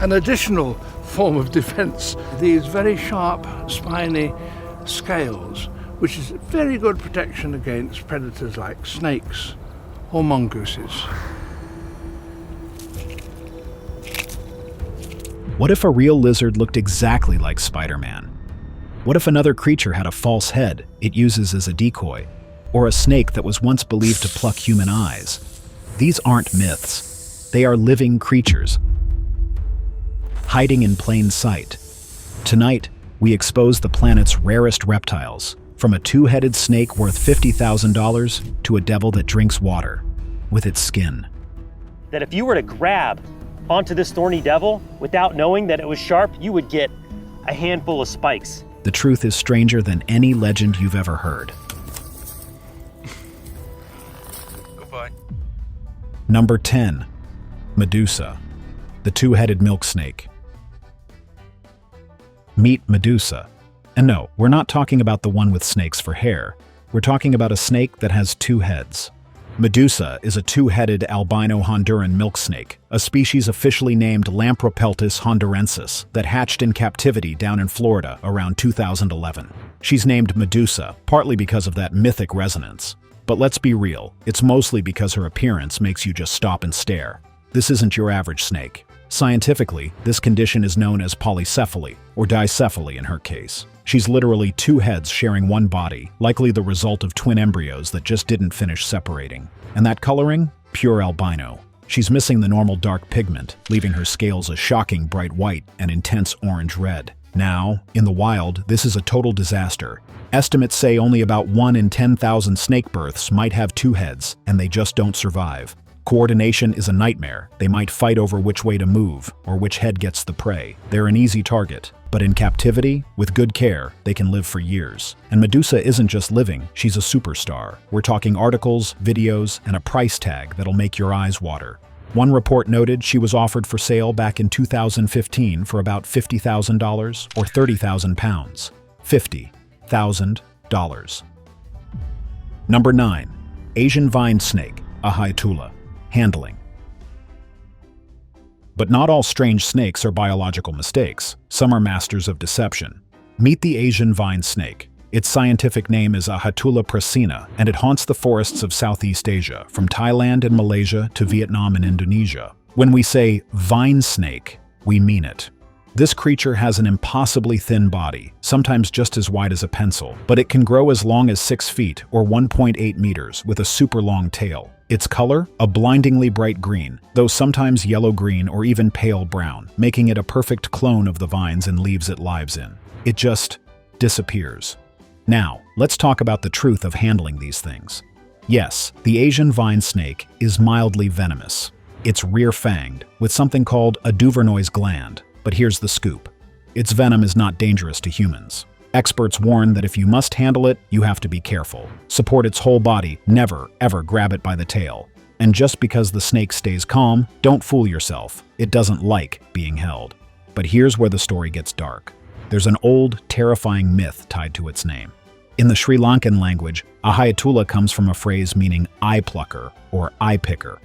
An additional form of defense, these very sharp, spiny scales, which is very good protection against predators like snakes or mongooses. What if a real lizard looked exactly like Spider-Man? What if another creature had a false head it uses as a decoy? Or a snake that was once believed to pluck human eyes? These aren't myths. They are living creatures, hiding in plain sight. Tonight, we expose the planet's rarest reptiles, from a two-headed snake worth $50,000 to a devil that drinks water with its skin. That if you were to grab onto this thorny devil without knowing that it was sharp, you would get a handful of spikes. The truth is stranger than any legend you've ever heard. Goodbye. Number 10. Medusa, the two-headed milk snake. Meet Medusa. And no, we're not talking about the one with snakes for hair. We're talking about a snake that has two heads. Medusa is a two-headed albino Honduran milk snake, a species officially named Lampropeltis hondurensis that hatched in captivity down in Florida around 2011. She's named Medusa, partly because of that mythic resonance. But let's be real, it's mostly because her appearance makes you just stop and stare. This isn't your average snake. Scientifically, this condition is known as polycephaly, or dicephaly in her case. She's literally two heads sharing one body, likely the result of twin embryos that just didn't finish separating. And that coloring? Pure albino. She's missing the normal dark pigment, leaving her scales a shocking bright white and intense orange-red. Now, in the wild, this is a total disaster. Estimates say only about 1 in 10,000 snake births might have two heads, and they just don't survive. Coordination is a nightmare. They might fight over which way to move, or which head gets the prey. They're an easy target. But in captivity, with good care, they can live for years. And Medusa isn't just living, she's a superstar. We're talking articles, videos, and a price tag that'll make your eyes water. One report noted she was offered for sale back in 2015 for about $50,000 or 30,000 pounds. $50,000. Number 9. Asian vine snake, Ahaetula. Handling. But not all strange snakes are biological mistakes. Some are masters of deception. Meet the Asian vine snake. Its scientific name is Ahaetula prasina, and it haunts the forests of Southeast Asia, from Thailand and Malaysia to Vietnam and Indonesia. When we say vine snake, we mean it. This creature has an impossibly thin body, sometimes just as wide as a pencil, but it can grow as long as 6 feet or 1.8 meters with a super long tail. Its color? A blindingly bright green, though sometimes yellow-green or even pale brown, making it a perfect clone of the vines and leaves it lives in. It just disappears. Now, let's talk about the truth of handling these things. Yes, the Asian vine snake is mildly venomous. It's rear-fanged, with something called a Duvernoy's gland. But here's the scoop. Its venom is not dangerous to humans. Experts warn that if you must handle it, you have to be careful. Support its whole body, never, ever grab it by the tail. And just because the snake stays calm, don't fool yourself. It doesn't like being held. But here's where the story gets dark. There's an old, terrifying myth tied to its name. In the Sri Lankan language, Ahaetula comes from a phrase meaning eye plucker or eye picker.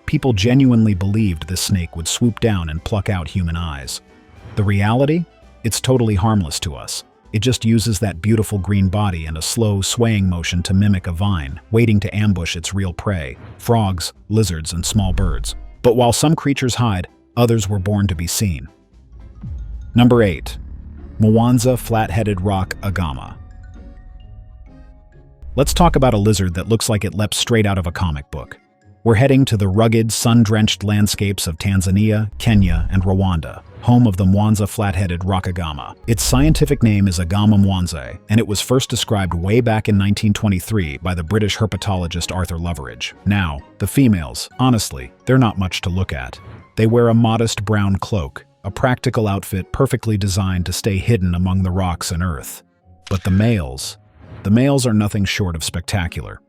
People genuinely believed this snake would swoop down and pluck out human eyes. The reality? It's totally harmless to us. It just uses that beautiful green body and a slow, swaying motion to mimic a vine, waiting to ambush its real prey, frogs, lizards, and small birds. But while some creatures hide, others were born to be seen. Number 8. Mwanza flat-headed rock agama. Let's talk about a lizard that looks like it leapt straight out of a comic book. We're heading to the rugged, sun-drenched landscapes of Tanzania, Kenya, and Rwanda, home of the Mwanza flat-headed rockagama. Its scientific name is Agama mwanzae, and it was first described way back in 1923 by the British herpetologist Arthur Loveridge. Now, the females, honestly, they're not much to look at. They wear a modest brown cloak, a practical outfit perfectly designed to stay hidden among the rocks and earth. But the males are nothing short of spectacular.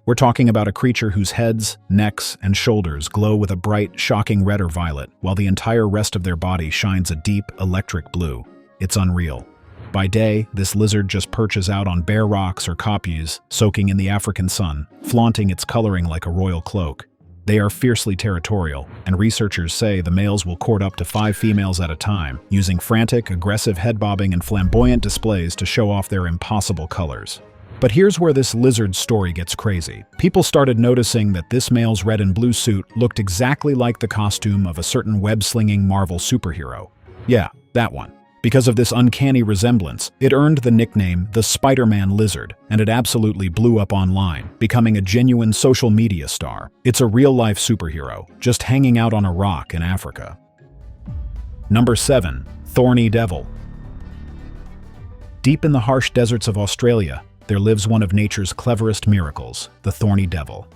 We're talking about a creature whose heads, necks, and shoulders glow with a bright, shocking red or violet, while the entire rest of their body shines a deep, electric blue. It's unreal. By day, this lizard just perches out on bare rocks or kopjes, soaking in the African sun, flaunting its coloring like a royal cloak. They are fiercely territorial, and researchers say the males will court up to 5 females at a time, using frantic, aggressive head bobbing and flamboyant displays to show off their impossible colors. But here's where this lizard story gets crazy. People started noticing that this male's red and blue suit looked exactly like the costume of a certain web-slinging Marvel superhero. Yeah, that one. Because of this uncanny resemblance, it earned the nickname the Spider-Man lizard, and it absolutely blew up online, becoming a genuine social media star. It's a real-life superhero, just hanging out on a rock in Africa. Number 7. Thorny devil. Deep in the harsh deserts of Australia, there lives one of nature's cleverest miracles, the thorny devil.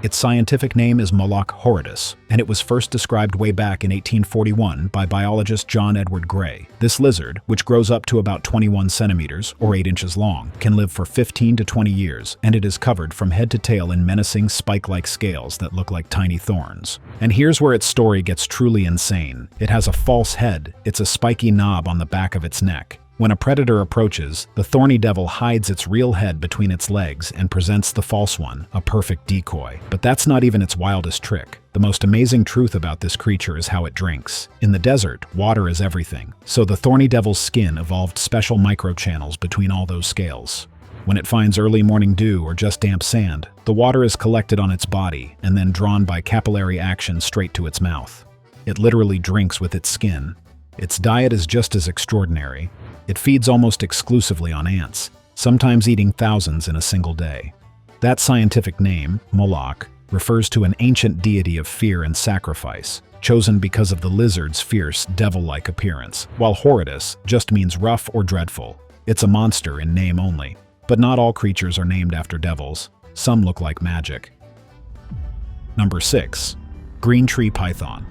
Its scientific name is Moloch horridus, and it was first described way back in 1841 by biologist John Edward Gray. This lizard, which grows up to about 21 centimeters, or 8 inches long, can live for 15 to 20 years, and it is covered from head to tail in menacing spike-like scales that look like tiny thorns. And here's where its story gets truly insane. It has a false head. It's a spiky knob on the back of its neck. When a predator approaches, the thorny devil hides its real head between its legs and presents the false one, a perfect decoy. But that's not even its wildest trick. The most amazing truth about this creature is how it drinks. In the desert, water is everything, so the thorny devil's skin evolved special microchannels between all those scales. When it finds early morning dew or just damp sand, the water is collected on its body and then drawn by capillary action straight to its mouth. It literally drinks with its skin. Its diet is just as extraordinary. It feeds almost exclusively on ants, sometimes eating thousands in a single day. That scientific name, Moloch, refers to an ancient deity of fear and sacrifice, chosen because of the lizard's fierce, devil-like appearance, while horridus just means rough or dreadful. It's a monster in name only. But not all creatures are named after devils. Some look like magic. Number 6. Green tree python.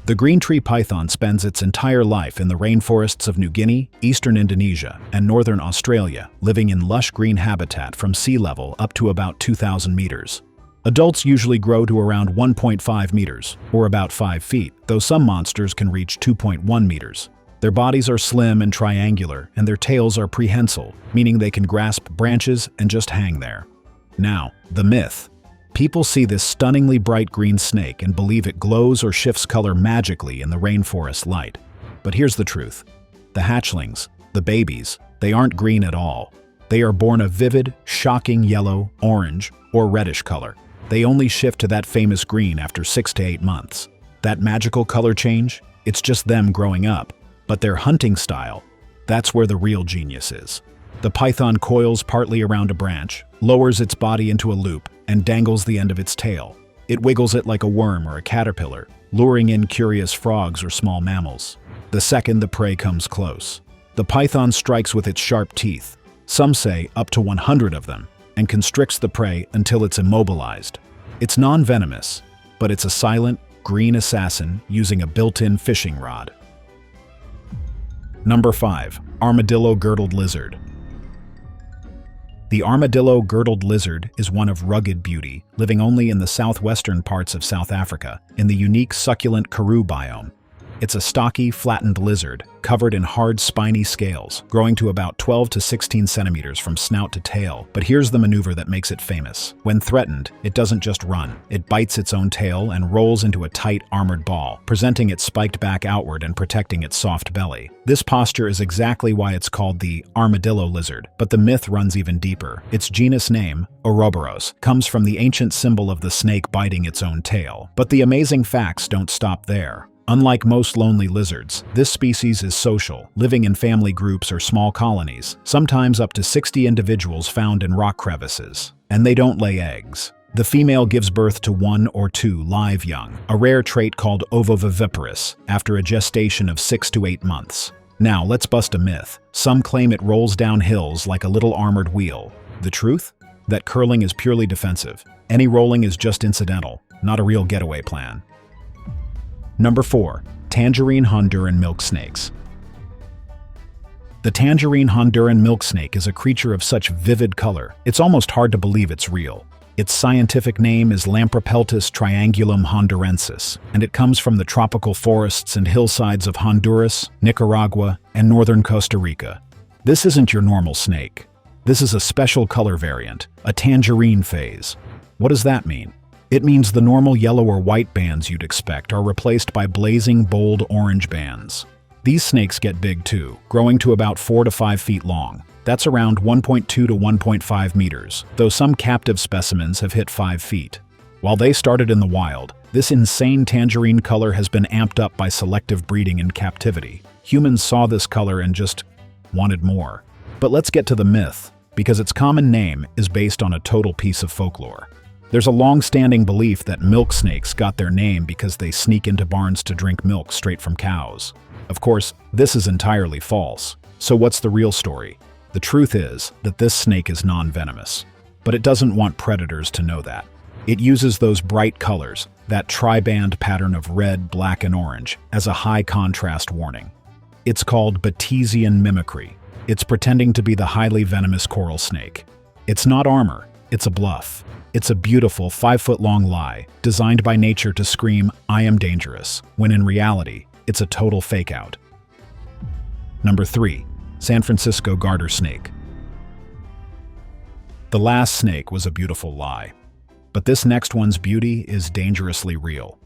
The green tree python spends its entire life in the rainforests of New Guinea, eastern Indonesia, and northern Australia, living in lush green habitat from sea level up to about 2,000 meters. Adults usually grow to around 1.5 meters, or about 5 feet, though some monsters can reach 2.1 meters. Their bodies are slim and triangular, and their tails are prehensile, meaning they can grasp branches and just hang there. Now, the myth. People see this stunningly bright green snake and believe it glows or shifts color magically in the rainforest light. But here's the truth. The hatchlings, the babies, they aren't green at all. They are born a vivid, shocking yellow, orange, or reddish color. They only shift to that famous green after 6 to 8 months. That magical color change? It's just them growing up. But their hunting style, that's where the real genius is. The python coils partly around a branch, lowers its body into a loop, and dangles the end of its tail. It wiggles it like a worm or a caterpillar, luring in curious frogs or small mammals. The second the prey comes close, the python strikes with its sharp teeth, some say up to 100 of them, and constricts the prey until it's immobilized. It's non-venomous, but it's a silent, green assassin using a built-in fishing rod. Number 5. Armadillo-girdled lizard. The armadillo-girdled lizard is one of rugged beauty, living only in the southwestern parts of South Africa, in the unique succulent Karoo biome. It's a stocky, flattened lizard, covered in hard, spiny scales, growing to about 12 to 16 centimeters from snout to tail. But here's the maneuver that makes it famous. When threatened, it doesn't just run. It bites its own tail and rolls into a tight, armored ball, presenting its spiked back outward and protecting its soft belly. This posture is exactly why it's called the armadillo lizard, but the myth runs even deeper. Its genus name, Ouroboros, comes from the ancient symbol of the snake biting its own tail. But the amazing facts don't stop there. Unlike most lonely lizards, this species is social, living in family groups or small colonies, sometimes up to 60 individuals found in rock crevices. And they don't lay eggs. The female gives birth to 1 or 2 live young, a rare trait called ovoviviparous, after a gestation of 6 to 8 months. Now, let's bust a myth. Some claim it rolls down hills like a little armored wheel. The truth? That curling is purely defensive. Any rolling is just incidental, not a real getaway plan. Number 4. Tangerine Honduran milk snakes. The tangerine Honduran milk snake is a creature of such vivid color, it's almost hard to believe it's real. Its scientific name is Lampropeltis triangulum hondurensis, and it comes from the tropical forests and hillsides of Honduras, Nicaragua, and northern Costa Rica. This isn't your normal snake. This is a special color variant, a tangerine phase. What does that mean? It means the normal yellow or white bands you'd expect are replaced by blazing, bold orange bands. These snakes get big too, growing to about 4 to 5 feet long. That's around 1.2 to 1.5 meters, though some captive specimens have hit 5 feet. While they started in the wild, this insane tangerine color has been amped up by selective breeding in captivity. Humans saw this color and just wanted more. But let's get to the myth, because its common name is based on a total piece of folklore. There's a long-standing belief that milk snakes got their name because they sneak into barns to drink milk straight from cows. Of course, this is entirely false. So what's the real story? The truth is that this snake is non-venomous. But it doesn't want predators to know that. It uses those bright colors, that tri-band pattern of red, black, and orange, as a high-contrast warning. It's called Batesian mimicry. It's pretending to be the highly venomous coral snake. It's not armor, it's a bluff. It's a beautiful 5-foot-long lie, designed by nature to scream, "I am dangerous," when in reality, it's a total fake-out. Number 3. San Francisco garter snake. The last snake was a beautiful lie. But this next one's beauty is dangerously real.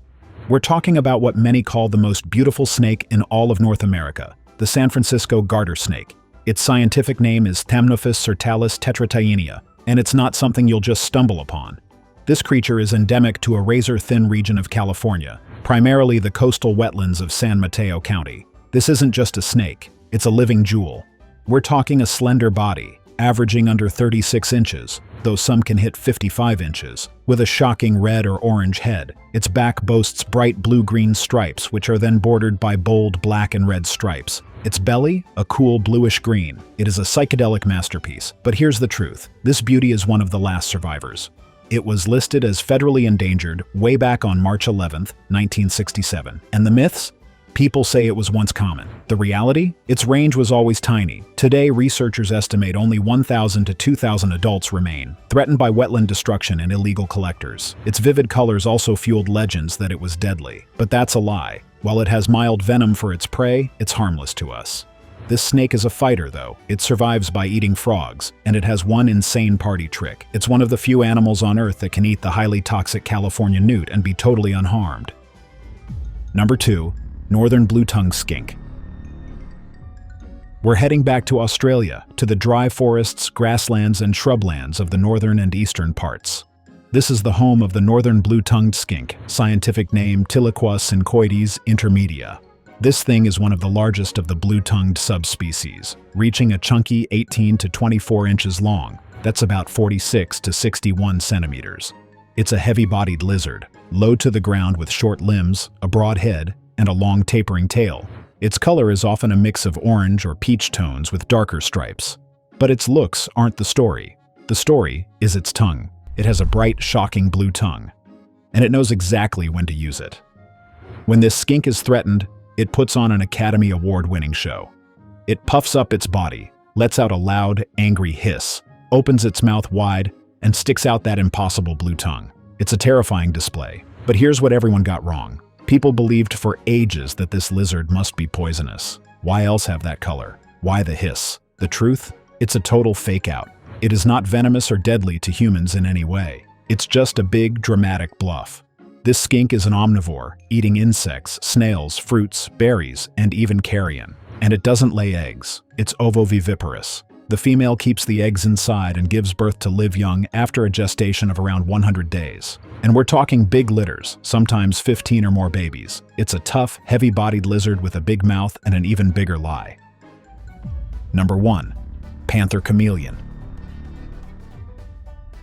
We're talking about what many call the most beautiful snake in all of North America, the San Francisco garter snake. Its scientific name is Thamnophis sirtalis tetrataenia, and it's not something you'll just stumble upon. This creature is endemic to a razor-thin region of California, primarily the coastal wetlands of San Mateo County. This isn't just a snake, it's a living jewel. We're talking a slender body, averaging under 36 inches, though some can hit 55 inches, with a shocking red or orange head. Its back boasts bright blue-green stripes, which are then bordered by bold black and red stripes. Its belly, a cool bluish-green. It is a psychedelic masterpiece. But here's the truth. This beauty is one of the last survivors. It was listed as federally endangered way back on March 11, 1967. And the myths? People say it was once common. The reality? Its range was always tiny. Today, researchers estimate only 1,000 to 2,000 adults remain, threatened by wetland destruction and illegal collectors. Its vivid colors also fueled legends that it was deadly. But that's a lie. While it has mild venom for its prey, it's harmless to us. This snake is a fighter, though. It survives by eating frogs, and it has one insane party trick. It's one of the few animals on Earth that can eat the highly toxic California newt and be totally unharmed. Number 2. Northern blue-tongued skink. We're heading back to Australia, to the dry forests, grasslands, and shrublands of the northern and eastern parts. This is the home of the northern blue-tongued skink, scientific name Thylacois syncoides intermedia. This thing is one of the largest of the blue-tongued subspecies, reaching a chunky 18 to 24 inches long. That's about 46 to 61 centimeters. It's a heavy-bodied lizard, low to the ground with short limbs, a broad head, and a long tapering tail. Its color is often a mix of orange or peach tones with darker stripes. But its looks aren't the story. The story is its tongue. It has a bright, shocking blue tongue, and it knows exactly when to use it. When this skink is threatened, it puts on an Academy Award-winning show. It puffs up its body, lets out a loud, angry hiss, opens its mouth wide, and sticks out that impossible blue tongue. It's a terrifying display. But here's what everyone got wrong. People believed for ages that this lizard must be poisonous. Why else have that color? Why the hiss? The truth? It's a total fake-out. It is not venomous or deadly to humans in any way. It's just a big, dramatic bluff. This skink is an omnivore, eating insects, snails, fruits, berries, and even carrion. And it doesn't lay eggs. It's ovoviviparous. The female keeps the eggs inside and gives birth to live young after a gestation of around 100 days. And we're talking big litters, sometimes 15 or more babies. It's a tough, heavy-bodied lizard with a big mouth and an even bigger lie. Number 1. Panther chameleon.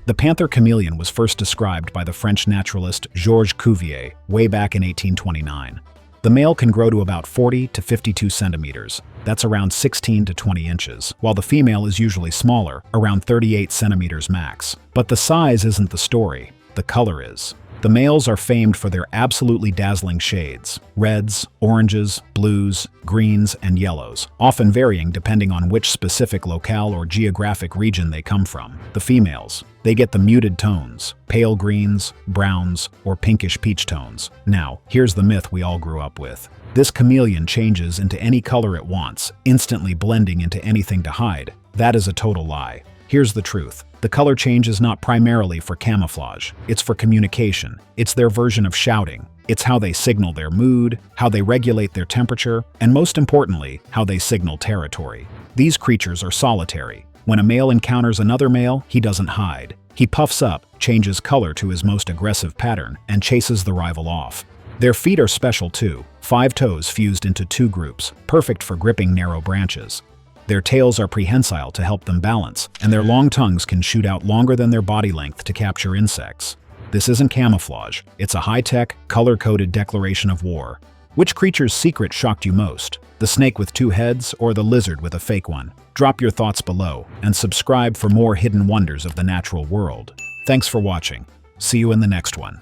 The panther chameleon was first described by the French naturalist Georges Cuvier way back in 1829. The male can grow to about 40 to 52 centimeters. That's around 16 to 20 inches, while the female is usually smaller, around 38 centimeters max. But the size isn't the story. The color is. The males are famed for their absolutely dazzling shades: reds, oranges, blues, greens, and yellows, often varying depending on which specific locale or geographic region they come from. The females, they get the muted tones, pale greens, browns, or pinkish peach tones. Now, here's the myth we all grew up with. This chameleon changes into any color it wants, instantly blending into anything to hide. That is a total lie. Here's the truth. The color change is not primarily for camouflage. It's for communication. It's their version of shouting. It's how they signal their mood, how they regulate their temperature, and most importantly, how they signal territory. These creatures are solitary. When a male encounters another male, he doesn't hide. He puffs up, changes color to his most aggressive pattern, and chases the rival off. Their feet are special too, 5 toes fused into 2 groups, perfect for gripping narrow branches. Their tails are prehensile to help them balance, and their long tongues can shoot out longer than their body length to capture insects. This isn't camouflage, it's a high-tech, color-coded declaration of war. Which creature's secret shocked you most? The snake with 2 heads or the lizard with a fake one? Drop your thoughts below, and subscribe for more hidden wonders of the natural world. Thanks for watching. See you in the next one.